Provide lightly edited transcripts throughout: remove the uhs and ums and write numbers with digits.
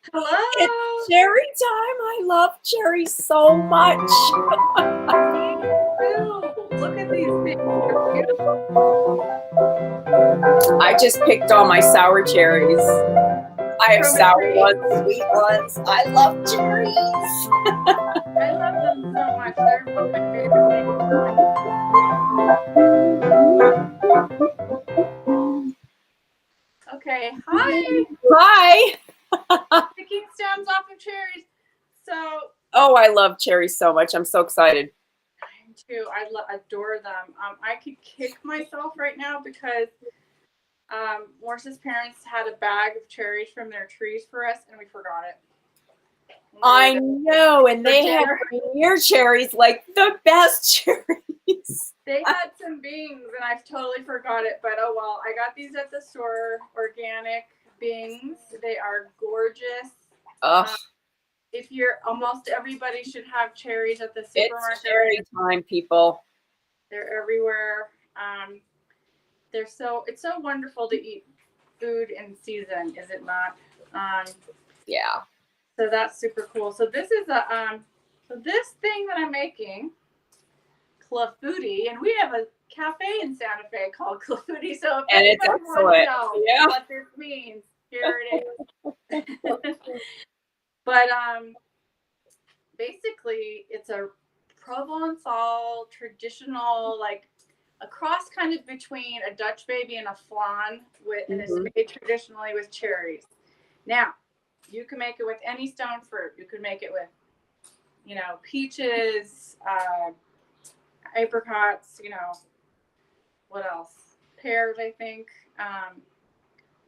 Hello. It's cherry time. I love cherries so much. Look at these things. They're beautiful. I just picked all my sour cherries. I have From a sour tree. ones, sweet ones. I love cherries. I love them so much. They're one of my favorite things in life. Okay. Hi. Hi. Picking stems off of cherries. So Oh, I love cherries so much. I'm so excited. I am too. Adore them. I could kick myself right now because Morse's parents had a bag of cherries from their trees for us, and we forgot it. I know, and For they had dinner. Rainier cherries, like the best cherries. They had some beans, and I've totally forgot it. But oh well. I got these at the store. Organic beans. They are gorgeous. Ugh, If you're almost everybody should have cherries at the it's supermarket right cherry now. time, people. They're everywhere. It's so wonderful to eat food in season, is it not? Um, Yeah. so that's super cool. So this is so this thing that I'm making, Clafoutis, and we have a cafe in Santa Fe called Clafoutis. So if And it's anybody wants to excellent. know Yeah. what this means, here it is. But basically, it's a Provençal traditional, like a cross kind of between a Dutch baby and a flan, and it's made traditionally with cherries. Now, you can make it with any stone fruit. You could make it with, peaches, apricots, what else? Pears, I think.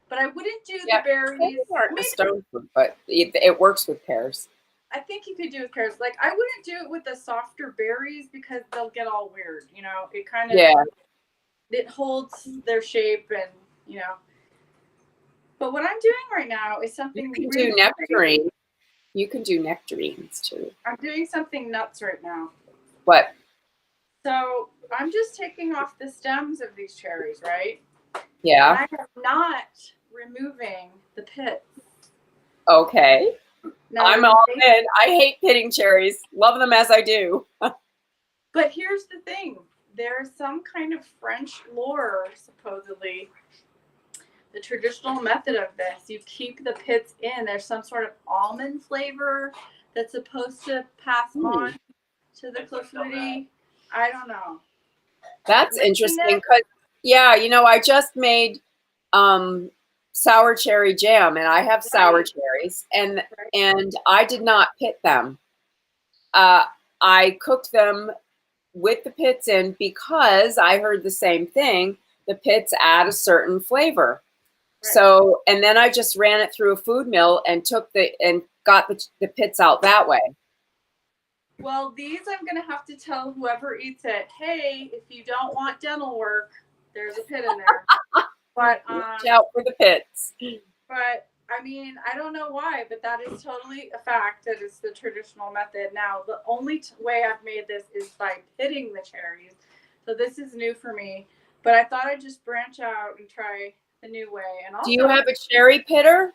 But I wouldn't do the Yeah, berries. pears aren't a Maybe stone fruit, but it works with pears. I think you could do with pears. Like I wouldn't do it with the softer berries because they'll get all weird. It kind of Yeah, it holds their shape and you know. But what I'm doing right now is you something can do really crazy. nectarine. You can do nectarines too. I'm doing something nuts right now. What? So I'm just taking off the stems of these cherries, right? And Yeah. I am not removing the pits. Okay. Now I'm there's all a in. I hate pitting cherries. Love them as I do. but here's the thing. There's some kind of French lore, supposedly, the traditional method of this. You keep the pits in. There's some sort of almond flavor that's supposed to pass on to the clafouti. I don't know. That's interesting because, yeah, I just made sour cherry jam, and I have sour Right, cherries, and right. and I did not pit them. Uh, I cooked them with the pits in because I heard the same thing. The pits add a certain flavor. Right. So, and then I just ran it through a food mill and got the pits out that way. Well, these I'm going to have to tell whoever eats it, hey, if you don't want dental work, there's a pit in there. But Watch out for the pits. I mean, I don't know why, but that is totally a fact that it's the traditional method. Now, the only way I've made this is by pitting the cherries. So this is new for me. But I thought I'd just branch out and try the new way. And Do you also, have a cherry pitter?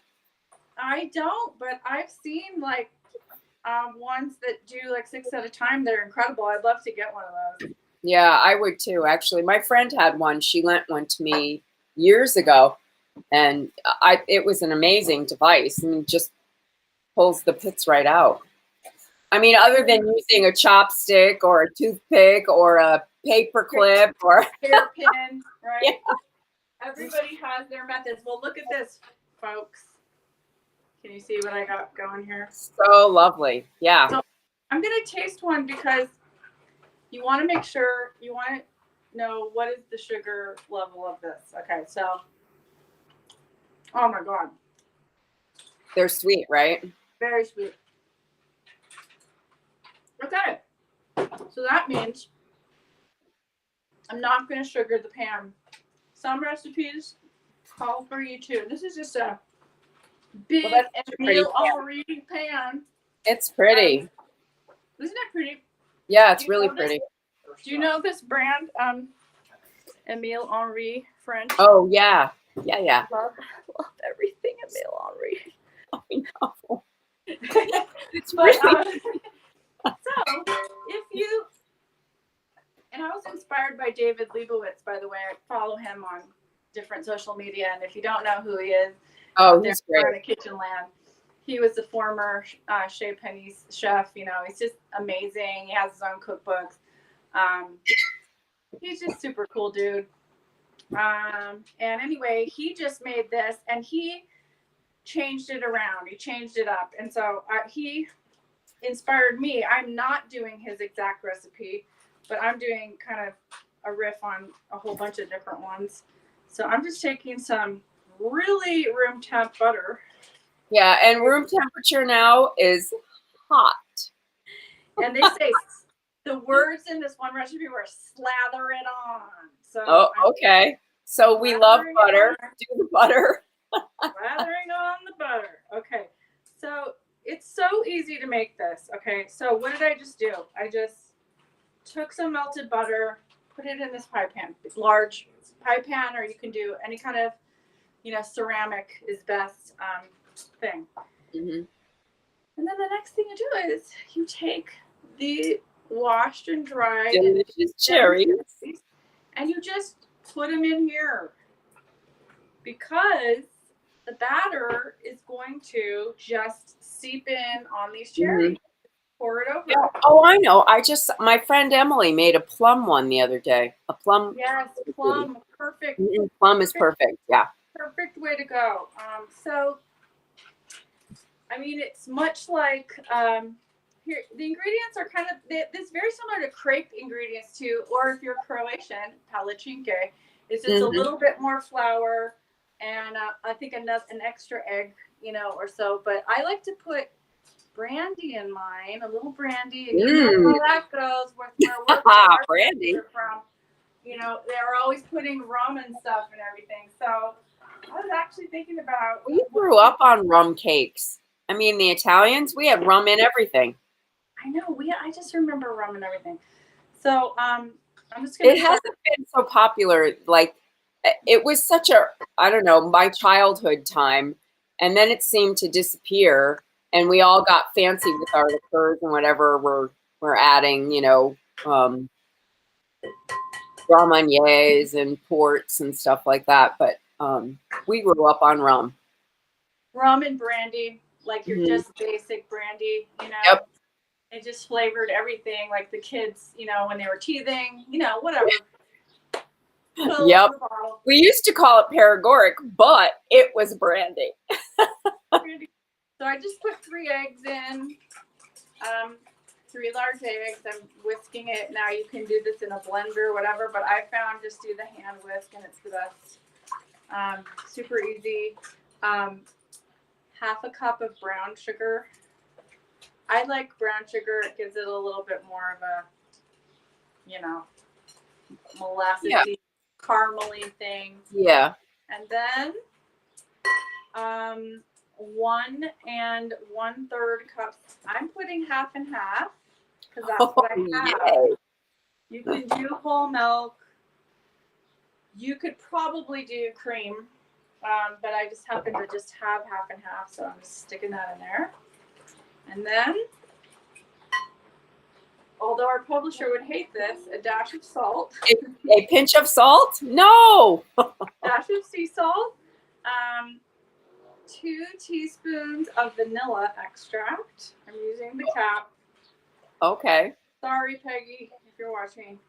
I don't, but I've seen like ones that do like 6 at a time. They're incredible. I'd love to get one of those. Yeah, I would too, actually. My friend had one. She lent one to me years ago, and it was an amazing device. I mean, just pulls the pits right out. I mean, other than using a chopstick or a toothpick or a paper clip or Hairpin, yeah. right? Everybody has their methods. Well, look at this, folks. Can you see what I got going here? So lovely. Yeah. So I'm going to taste one because you want to make sure, you want to know what is the sugar level of this. Okay, so, oh my God. They're sweet, right? Very sweet. Okay, so that means I'm not going to sugar the pan. Some recipes call for you to. This is just a big Well, that's a pretty Emile Henri pan. It's pretty. Isn't it pretty? Yeah, it's really pretty. Do you know this brand, Emile Henri French? Oh, yeah. Yeah, yeah. Love everything Emile Henri. I know. But really so if you, and I was inspired by David Leibowitz, by the way. I follow him on different social media, and if you don't know who he is, oh, there he's great. in a kitchen land. He was the former Chez Panisse chef. You know, he's just amazing. He has his own cookbooks. He's just super cool dude. And anyway, he just made this, and he changed it around. He changed it up, and so he inspired me. I'm not doing his exact recipe, but I'm doing kind of a riff on a whole bunch of different ones. So I'm just taking some really room temp butter. Yeah, and room temperature now is hot. And they say the words in this one recipe were slather it on. So Oh, okay. So we love butter. Do the butter. Slathering on the butter. Okay. So it's so easy to make this. Okay. So what did I just do? I just took some melted butter, put it in this pie pan, large pie pan, or you can do any kind of, ceramic is best thing. Mm-hmm. And then the next thing you do is you take the washed and dried delicious cherries, and you just put them in here, because the batter is going to just seep in on these cherries. Mm-hmm. Pour it over. Yeah. Oh, I know. My friend Emily made a plum one the other day. A plum. Yes, plum. Perfect. Mm-hmm. Plum is perfect. Yeah. Perfect way to go. So, I mean, it's much like here. The ingredients are kind of this very similar to crepe ingredients too, or if you're Croatian, palichinke. It's just a little bit more flour, and I think an extra egg, or so. But I like to put brandy in mine, a little brandy, and you know how that goes with where we're brandy from. They're always putting rum and stuff and everything. So I was actually thinking about. We grew up on rum cakes. I mean, the Italians, we had rum in everything. I know. I just remember rum and everything. So I'm just gonna. It hasn't been so popular. Like, it was such a, I don't know, my childhood time, and then it seemed to disappear. And we all got fancy with our liqueurs and whatever we're adding, Grand Marniers and ports and stuff like that. But we grew up on rum. Rum and brandy, like your just basic brandy, Yep. It just flavored everything, like the kids, when they were teething, whatever. Yep. We used to call it paregoric, but it was brandy. So I just put 3 eggs in, 3 large eggs. I'm whisking it. Now you can do this in a blender or whatever, but I found just do the hand whisk and it's the best. Super easy. Half a cup of brown sugar. I like brown sugar. It gives it a little bit more of a, molasses-y, caramely thing. Yeah. And then 1 1/3 cups. I'm putting half and half because that's what I have. Yay. You can do whole milk. You could probably do cream, but I just happen to just have half and half, so I'm just sticking that in there. And then, although our publisher would hate this, a dash of salt. A pinch of salt? No. Dash of sea salt. 2 teaspoons of vanilla extract. I'm using the cap. Okay. Sorry, Peggy, if you're watching.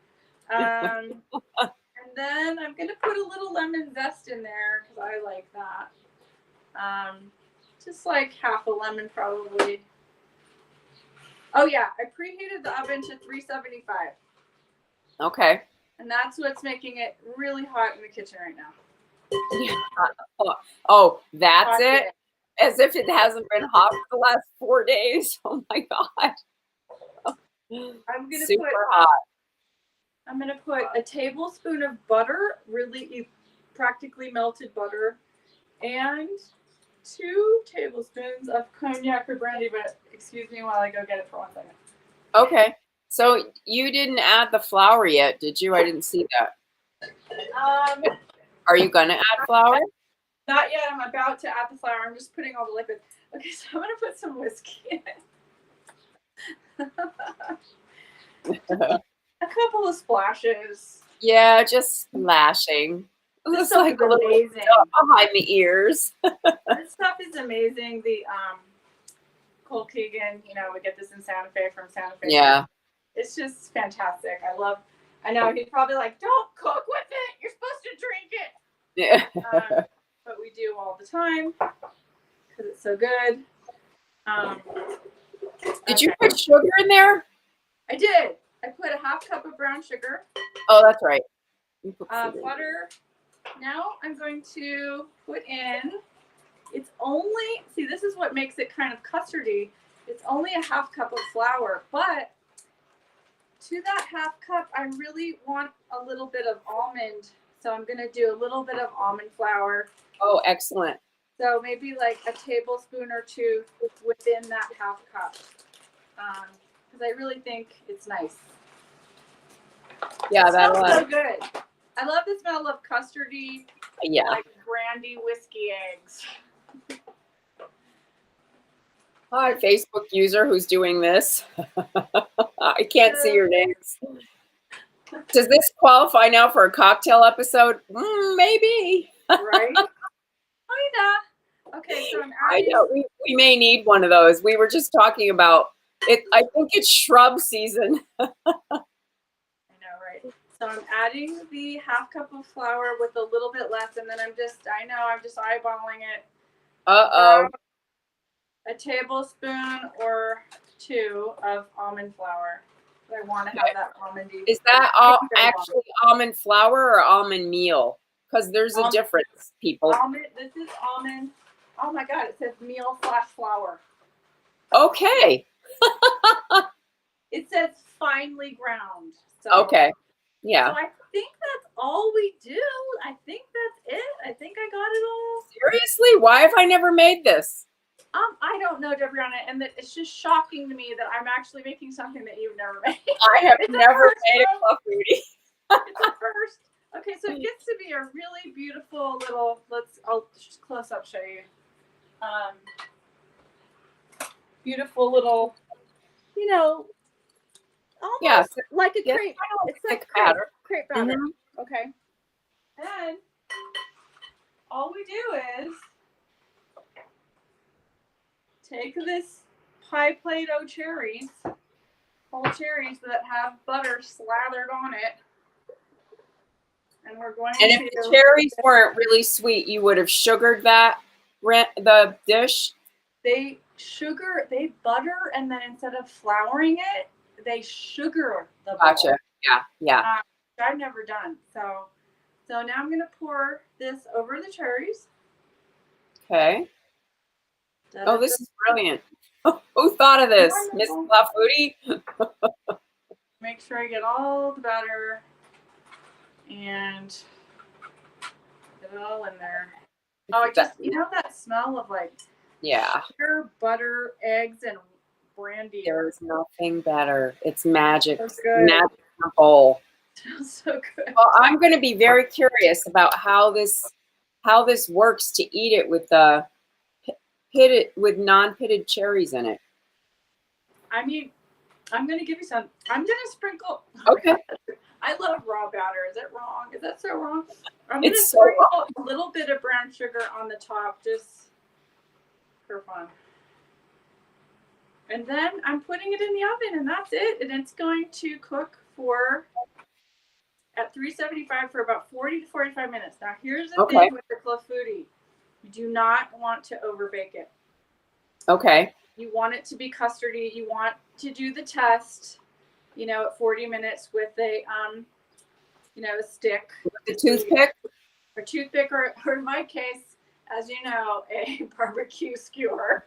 And then I'm going to put a little lemon zest in there because I like that. Just like half a lemon probably. Oh, yeah. I preheated the oven to 375. Okay. And that's what's making it really hot in the kitchen right now. Oh, that's hot it? Day. As if it hasn't been hot for the last 4 days. Oh, my God. I'm going to Super hot. I'm going to put a tablespoon of butter, really practically melted butter, and 2 tablespoons of cognac or brandy, but excuse me while I go get it for 1 second. Okay. So you didn't add the flour yet, did you? I didn't see that. Are you going to add flour? Not yet. I'm about to add the flour. I'm just putting all the liquid. Okay, so I'm going to put some whiskey in. A couple of splashes. Yeah, just splashing. This Just stuff like is a little amazing. stuff behind the ears. This stuff is amazing. The Cole Keegan, we get this in Santa Fe from Santa Fe. Yeah. It's just fantastic. I know he's probably like, don't cook with it. You're supposed to drink it. Yeah. But we do all the time because it's so good. Did you put sugar in there? I did. I put a half cup of brown sugar. Oh, that's right. You put Butter. Now I'm going to put in, it's only, see, this is what makes it kind of custardy. It's only a half cup of flour, but to that half cup, I really want a little bit of almond. So I'm going to do a little bit of almond flour. Oh, excellent. So maybe like a tablespoon or two within that half cup. Because I really think it's nice. Yeah, it smells that'll so good. I love the smell of custardy, like brandy whiskey eggs. Hi, Facebook user who's doing this. I can't see your names. Does this qualify now for a cocktail episode? Maybe. Right? Okay, so I'm adding. I know we may need one of those. We were just talking about it. I think it's shrub season. I know, right? So I'm adding the half cup of flour with a little bit less, and then I'm just eyeballing it. Uh-oh. A tablespoon or two of almond flour. I want to have that almondy. Is that actually almond flour or almond meal? Because there's a difference, people. This is almond. Oh my God, it says meal/flour. Okay. It says finely ground. So, okay. Yeah. So I think that's all we do. I think that's it. I think I got it all. Seriously? Why have I never made this? I don't know, Debrianna, and it's just shocking to me that I'm actually making something that you've never made. I have never made a clafouti. It's a first. Okay, so it gets to be a really beautiful little. I'll just close up show you. Beautiful little, almost like a crepe. It's like crepe batter. Mm-hmm. Okay, and all we do is take this pie Play-Doh cherries, whole cherries that have butter slathered on it, and we're going to. And if the cherries weren't really sweet, you would have sugared the dish. They butter, and then instead of flouring it, they sugar the bowl. Gotcha. Yeah. I've never done. So now I'm going to pour this over the cherries. Okay. Oh, this is brilliant. Who thought of this? Miss Clafouti? Make sure I get all the batter and get it all in there. Oh, that smell of like sugar, butter, eggs, and brandy. There's nothing better. It's magic. So good. Magic in a bowl. Smells so good. Well, I'm going to be very curious about how this works to eat it with the non-pitted cherries in it. I mean, I'm going to give you some. I'm going to sprinkle. Okay. I love raw batter. Is it wrong? Is that so wrong? I'm going to sprinkle a little bit of brown sugar on the top just for fun. And then I'm putting it in the oven, and that's it. And it's going to cook at 375 for about 40 to 45 minutes. Now, here's the thing with the clafouti. You do not want to overbake it. Okay. You want it to be custardy. You want to do the test, at 40 minutes with a, a stick. A toothpick? Or toothpick, or in my case, as you know, a barbecue skewer.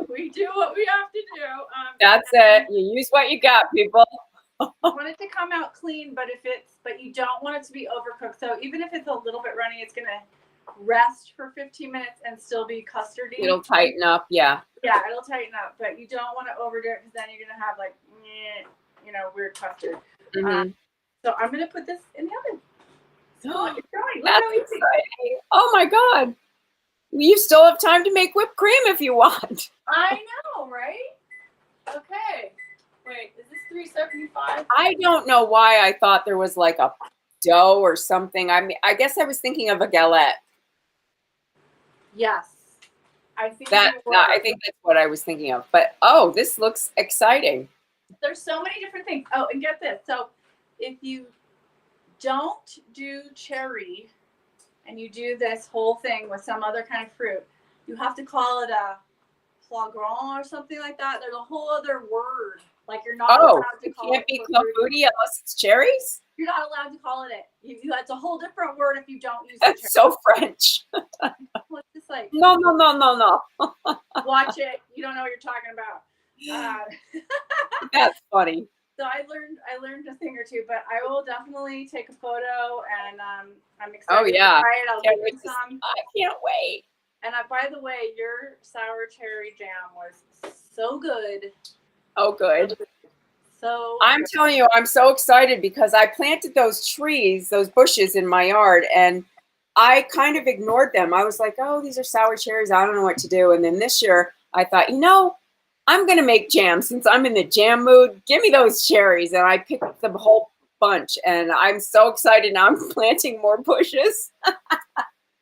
We do what we have to do. That's it. You use what you got, people. You want it to come out clean, but you don't want it to be overcooked. So even if it's a little bit runny, it's gonna rest for 15 minutes and still be custardy. It'll tighten up, yeah. Yeah, it'll tighten up, but you don't want to overdo it because then you're gonna have like, weird custard. Mm-hmm. So I'm gonna put this in the oven. That's exciting. Oh my God. You still have time to make whipped cream if you want. I know, right? Okay. Wait, is this 375? I don't know why I thought there was like a dough or something. I mean, I guess I was thinking of a galette. Yes. I think I think that's what I was thinking of. But oh, this looks exciting. There's so many different things. Oh, and get this. So if you don't do cherry and you do this whole thing with some other kind of fruit, you have to call it a flagrant or something like that. There's a whole other word. Like you're not allowed to call can't it be clafoutis unless it's cherries? You're not allowed to call it it's a whole different word if you don't use That's so French. What's this like? No. Watch it. You don't know what you're talking about. That's funny. So I learned a thing or two, but I will definitely take a photo, and I'm excited. Oh yeah, to try it. I'll can't give wait you some. I can't wait. And by the way, your sour cherry jam was so good. Oh, good. So I'm telling you, I'm so excited because I planted those trees, those bushes in my yard, and I kind of ignored them. I was like, oh, these are sour cherries. I don't know what to do. And then this year I thought, I'm going to make jam since I'm in the jam mood. Give me those cherries. And I picked the whole bunch, and I'm so excited now. I'm planting more bushes.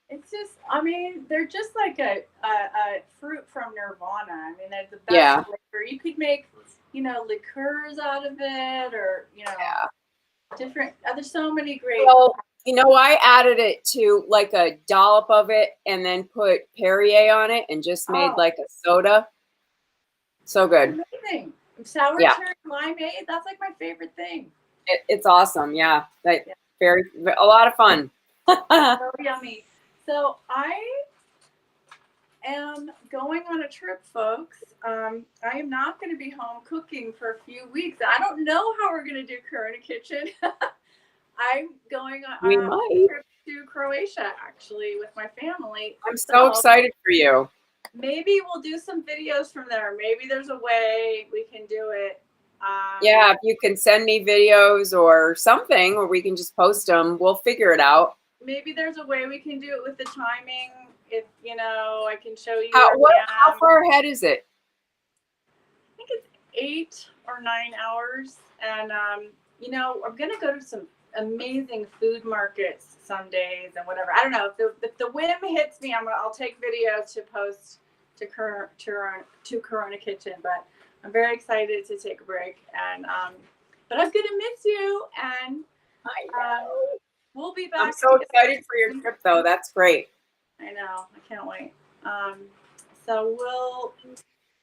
It's just, they're just like a fruit from Nirvana. I mean, they're the best flavor. You could make, liqueurs out of it, or, different, there's so many great. Well, I added it to like a dollop of it and then put Perrier on it and just made like a soda. So good. Amazing. Sour cherry limeade, that's like my favorite thing. It's awesome. Yeah. A lot of fun. So yummy. So I am going on a trip, folks. I am not going to be home cooking for a few weeks. I don't know how we're going to do Corona Kitchen. I'm going on a trip to Croatia, actually, with my family. I'm so excited for you. Maybe we'll do some videos from there. Maybe there's a way we can do it. If you can send me videos or something, or we can just post them, we'll figure it out. Maybe there's a way we can do it with the timing. If, I can show you. How far ahead is it? I think it's 8 or 9 hours. And, I'm going to go to some amazing food markets some days and whatever. I don't know. If the whim hits me, I'll take videos to post to Corona Kitchen. But I'm very excited to take a break. And but I'm going to miss you. And I know. We'll be back. I'm so excited for your trip, though. That's great. I know. I can't wait. So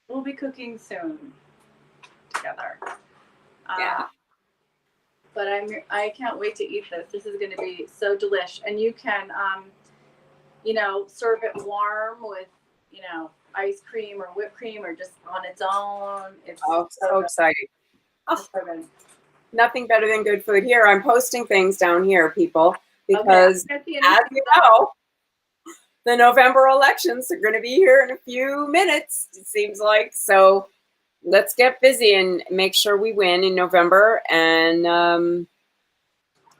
we'll be cooking soon together. But I can't wait to eat this. This is going to be so delish. And you can, serve it warm with, ice cream or whipped cream or just on its own. It's so exciting. Oh. Nothing better than good food. Here, I'm posting things down here, people, because as you know, the November elections are going to be here in a few minutes, it seems like. So let's get busy and make sure we win in November. And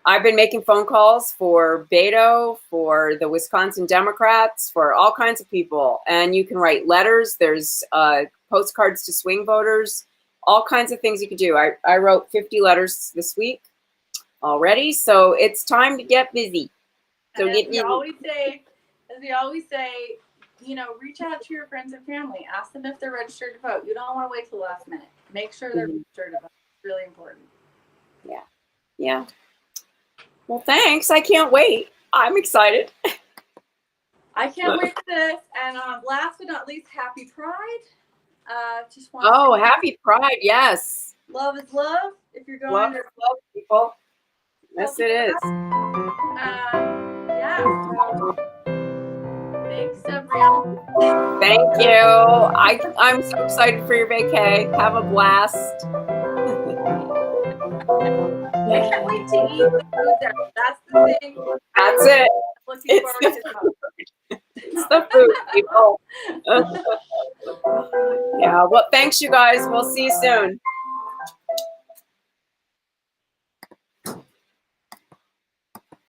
I've been making phone calls for Beto, for the Wisconsin Democrats, for all kinds of people. And you can write letters. There's postcards to swing voters. All kinds of things you could do. I wrote 50 letters this week already, so it's time to get busy. So as we always say, reach out to your friends and family. Ask them if they're registered to vote. You don't want to wait till the last minute. Make sure they're registered to vote. It's really important. Yeah. Well, thanks. I can't wait. I'm excited. I can't wait for this. And last but not least, happy Pride. Just want happy Pride. Yes. Love is love. If you're going love, people. Yes, it is. Thanks, everyone. Thank you. I'm so excited for your vacay. Have a blast. I can't wait to eat the food there. That's the thing. That's it. Looking forward to it. It's the food, people. Yeah. Well, thanks, you guys. We'll see you soon.